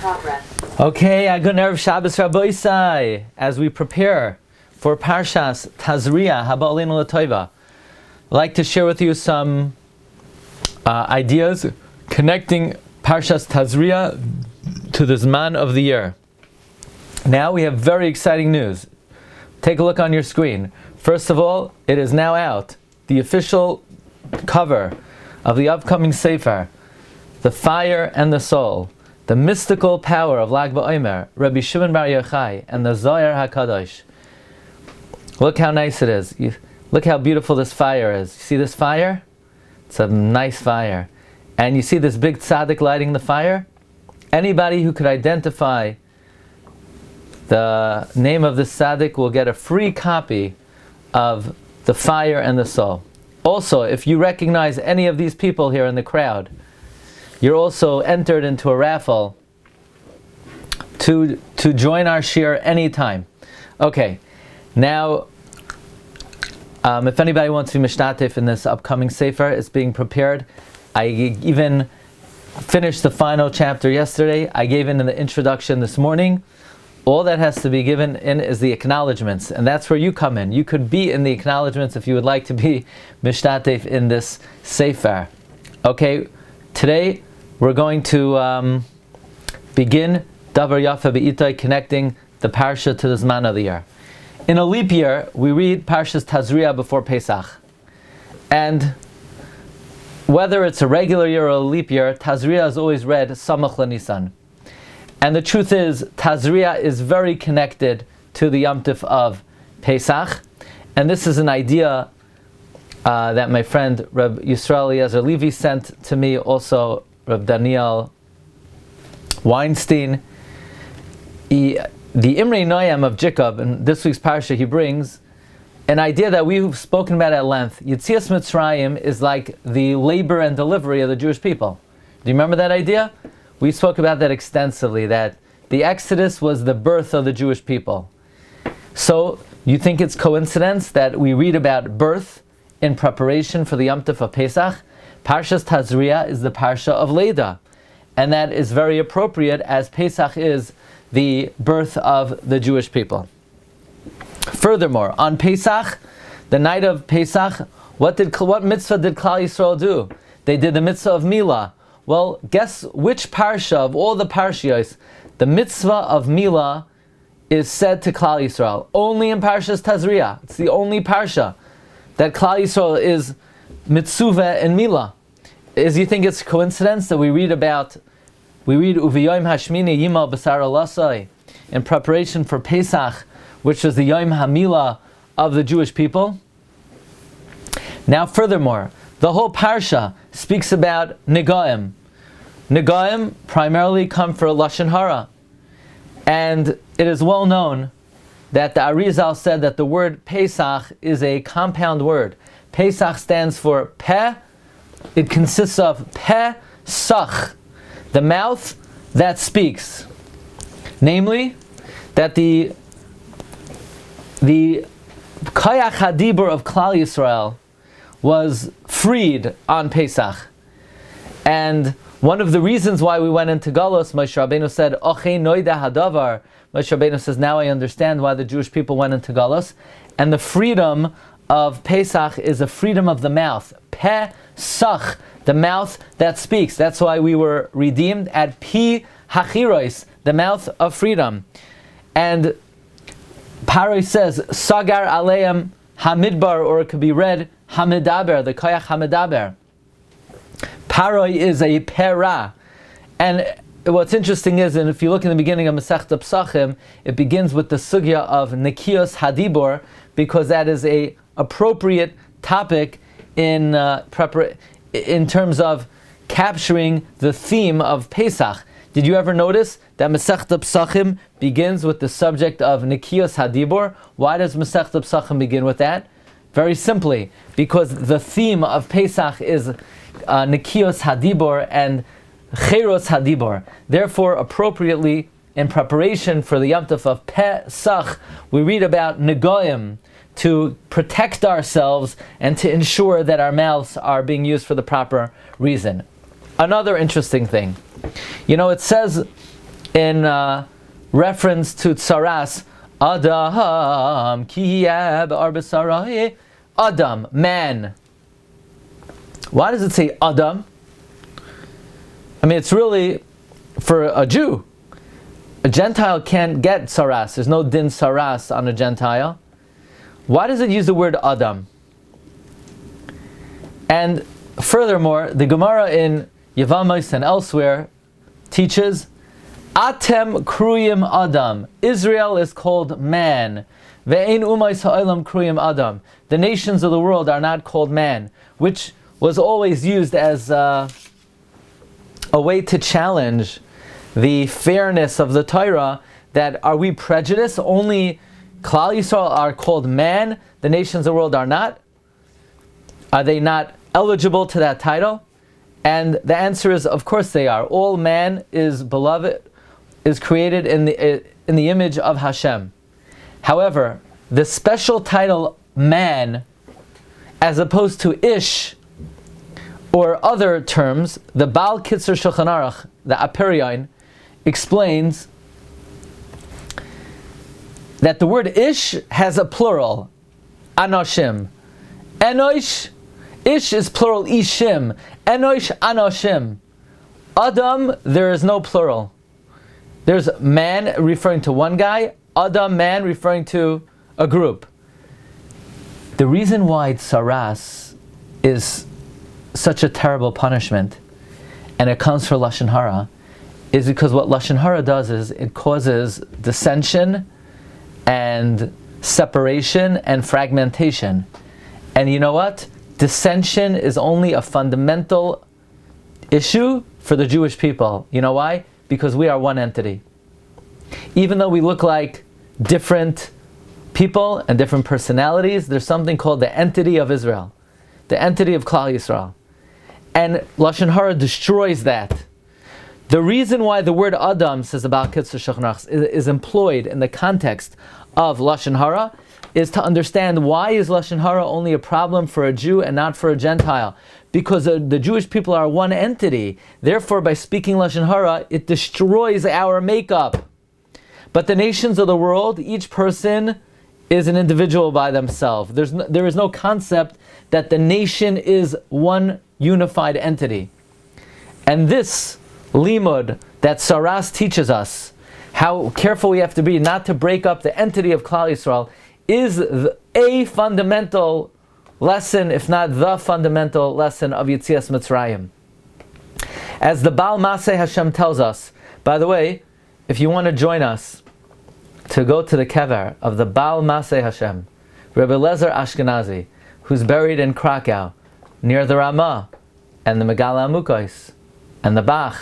Okay, Agun Erev Shabbos Rabboisai, as we prepare for Parshas Tazria, Haba Aleinu L'Toiva, I'd like to share with you some ideas connecting Parshas Tazria to the Zman of the year. Now we have very exciting news. Take a look on your screen. First of all, it is now out, the official cover of the upcoming Sefer, The Fire and the Soul, the mystical power of Lag BaOmer, Rabbi Shimon Bar Yochai, and the Zohar HaKadosh. Look how nice it is. Look how beautiful this fire is. You see this fire? It's a nice fire. And you see this big tzaddik lighting the fire? Anybody who could identify the name of this tzaddik will get a free copy of The Fire and the Soul. Also, if you recognize any of these people here in the crowd, you're also entered into a raffle to join our shiur anytime. Okay, now, if anybody wants to be mishtatif in this upcoming sefer, it's being prepared. I even finished the final chapter yesterday. I gave in the introduction this morning. All that has to be given in is the acknowledgements, and that's where you come in. You could be in the acknowledgements if you would like to be mishtatif in this sefer. Okay, today we're going to begin Davar Yafeh Be'itai, connecting the Parsha to the Zman of the year. In a leap year, we read Parshas Tazria before Pesach. And whether it's a regular year or a leap year, Tazria is always read Samach LaNisan. And the truth is, Tazria is very connected to the Yom Tov of Pesach. And this is an idea that my friend Reb Yisrael Eliezer Levi sent to me, also Reb Daniel Weinstein. The Imrei Noyam of Jacob, in this week's Parsha, he brings an idea that we've spoken about at length. Yetzias Mitzrayim is like the labor and delivery of the Jewish people. Do you remember that idea? We spoke about that extensively, that the Exodus was the birth of the Jewish people. So, you think it's coincidence that we read about birth in preparation for the Yom Tov of Pesach? Parshas Tazria is the Parsha of Leda. And that is very appropriate, as Pesach is the birth of the Jewish people. Furthermore, on Pesach, the night of Pesach, what mitzvah did Klal Yisrael do? They did the mitzvah of Milah. Well, guess which parsha of all the parshios, the mitzvah of Milah is said to Klal Yisrael? Only in Parshas Tazria. It's the only parsha that Klal Yisrael is mitzuvah in Milah. You think it's coincidence that we read Uviyom Hashmini Yimal Basar Alasai in preparation for Pesach, which is the Yom HaMilah of the Jewish people? Now, furthermore, the whole parsha speaks about Negaim. Negaim primarily come for Lashon Hara. And it is well known that the Arizal said that the word Pesach is a compound word. Pesach stands for Peh. It consists of Pesach, the mouth that speaks. Namely, that the Koyach HaDibur of Klal Yisrael was freed on Pesach. And one of the reasons why we went into Galus, Moshe Rabbeinu said, Ochei noida hadavar. Moshe Rabbeinu says, now I understand why the Jewish people went into Galus. And the freedom of Pesach is a freedom of the mouth. Pesach, the mouth that speaks. That's why we were redeemed at Pi Hachiros, the mouth of freedom. And Paroi says, Sagar Aleim Hamidbar, or it could be read Hamidaber, the Koyach Hamidaber. Paroi is a pera. And what's interesting is, and if you look in the beginning of Masechta Psachim, it begins with the sugya of Nekios Hadibor, because that is a appropriate topic in terms of capturing the theme of Pesach. Did you ever notice that Masechta Psachim begins with the subject of Nekios Hadibor? Why does Masechta Psachim begin with that? Very simply, because the theme of Pesach is Nekios Hadibor and Cheros Hadibor. Therefore, appropriately, in preparation for the Yom Tov of Pesach, we read about Negoim, to protect ourselves and to ensure that our mouths are being used for the proper reason. Another interesting thing, it says in reference to tsaras, Adam, kiyab arbasarahi, Adam, man. Why does it say Adam? I mean, it's really for a Jew. A Gentile can't get saras. There's no din saras on a Gentile. Why does it use the word Adam? And furthermore, the Gemara in Yevamos and elsewhere teaches, Atem kruyim Adam. Israel is called man. Ve'ein umais ha'olam kruyim Adam. The nations of the world are not called man, which was always used as a way to challenge the fairness of the Torah, that are we prejudiced? Only Klal Yisrael are called man, the nations of the world are not? Are they not eligible to that title? And the answer is, of course they are. All man is beloved, is created in the image of Hashem. However, the special title man, as opposed to ish, or other terms, the Baal Kitzur Shulchan Aruch, the Aperion, explains that the word ish has a plural, anoshim. Enosh, ish is plural, ishim. Enosh, anoshim. Adam, there is no plural. There's man referring to one guy, Adam, man referring to a group. The reason why tsaras is such a terrible punishment, and it comes for Lashon Hara, is because what Lashon Hara does is it causes dissension and separation and fragmentation. And you know what? Dissension is only a fundamental issue for the Jewish people. You know why? Because we are one entity. Even though we look like different people and different personalities, there's something called the entity of Israel, the entity of Klal Yisrael. And Lashon Hara destroys that. The reason why the word Adam, says the Baal Kitzur Shulchan Aruch, is employed in the context of Lashon Hara is to understand why is Lashon Hara only a problem for a Jew and not for a Gentile. Because the Jewish people are one entity. Therefore, by speaking Lashon Hara, it destroys our makeup. But the nations of the world, each person is an individual by themselves. There is no concept that the nation is one unified entity. And this limud that Saras teaches us, how careful we have to be not to break up the entity of Klal Yisrael, is a fundamental lesson, if not the fundamental lesson of Yetzias Mitzrayim. As the Baal Maseh Hashem tells us, by the way, if you want to join us to go to the kever of the Baal Maseh Hashem, Rabbi Lezer Ashkenazi, who's buried in Krakow, near the Ramah, and the Megala Amukos, and the Bach,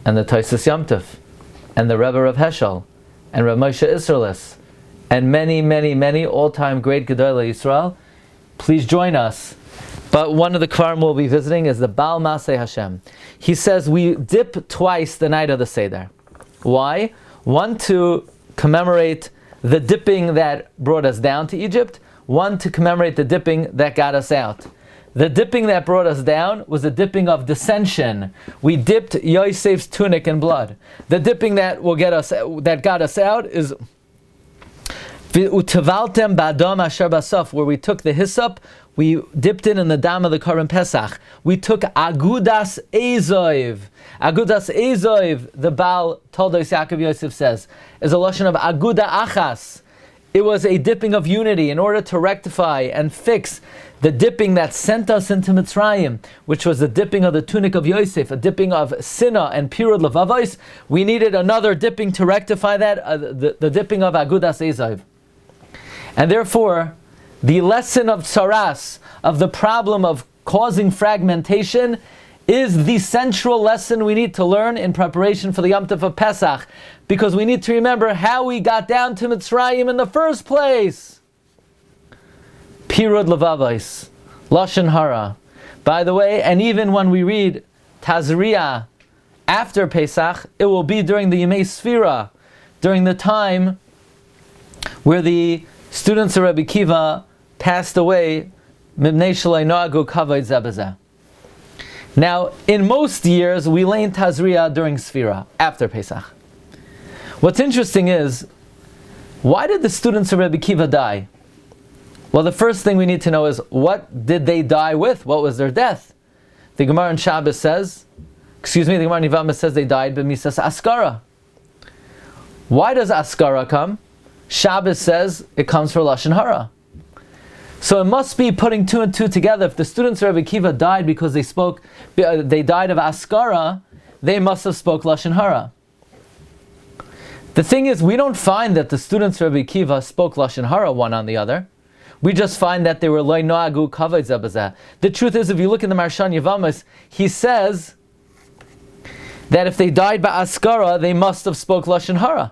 and the Toisus Yomtov, and the Rebbe of Heschel, and Rav Moshe Isserlis, and many, many, many all-time great Gedolei Yisrael, please join us. But one of the Kvarim we'll be visiting is the Baal Maseh Hashem. He says we dip twice the night of the Seder. Why? One, to commemorate the dipping that brought us down to Egypt. One, to commemorate the dipping that got us out. The dipping that brought us down was a dipping of dissension. We dipped Yosef's tunic in blood. The dipping that got us out is Utevaltem ba'adam asher basaf, where we took the hyssop, we dipped it in the dam of the Korban Pesach. We took Agudas Ezoiv. Agudas Ezoiv, the Baal Toldos Yaakov Yosef says, is a lashon of Aguda Achas. It was a dipping of unity in order to rectify and fix the dipping that sent us into Mitzrayim, which was the dipping of the tunic of Yosef, a dipping of Sinah and purest levavos. We needed another dipping to rectify that, the dipping of Agudas Ezoiv. And therefore, the lesson of tsaras, of the problem of causing fragmentation, is the central lesson we need to learn in preparation for the Yom Tov of Pesach, because we need to remember how we got down to Mitzrayim in the first place. Pirud levavos, Lashon Hara. By the way, and even when we read Tazria after Pesach, it will be during the Yemei Sfira, during the time where the students of Rabbi Kiva passed away. Mibnei shalei noagu kavod zeh b'zeh. Now, in most years, we lay in Tazria during Sfira, after Pesach. What's interesting is, why did the students of Rabbi Akiva die? Well, the first thing we need to know is, what did they die with? What was their death? The Gemara in Shabbos says, the Gemara in Yevamah says they died b'misas askara. Why does askara come? Shabbos says it comes for Lashon Hara. So it must be putting two and two together. If the students of Rabbi Akiva died because they died of askara, they must have spoke Lashon Hara. The thing is, we don't find that the students of Rabbi Akiva spoke Lashon Hara one on the other. We just find that they were loy noagu kavod zeh b'zeh. The truth is, if you look in the Marshan Yevamos, he says that if they died by askara, they must have spoke Lashon Hara.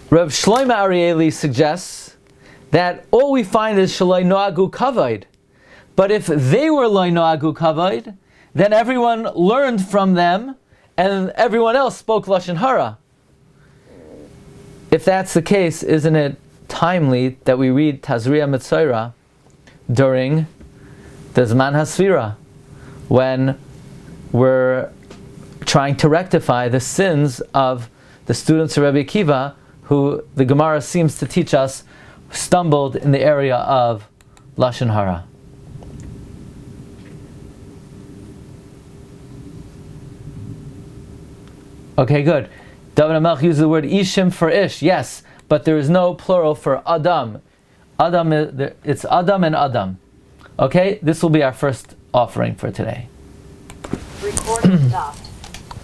Reb Shlomo Arieli suggests that all we find is shaloi noagu kavod. But if they were loy noagu kavod, then everyone learned from them, and everyone else spoke Lashon Hara. If that's the case, isn't it timely that we read Tazria Mitzayra during the Zman HaSfira, when we're trying to rectify the sins of the students of Rabbi Akiva, who the Gemara seems to teach us stumbled in the area of Lashon Hara? Okay, good. David HaMelech uses the word ishim for ish, yes, but there is no plural for adam. It's Adam and Adam. Okay, this will be our first offering for today. Recording stop.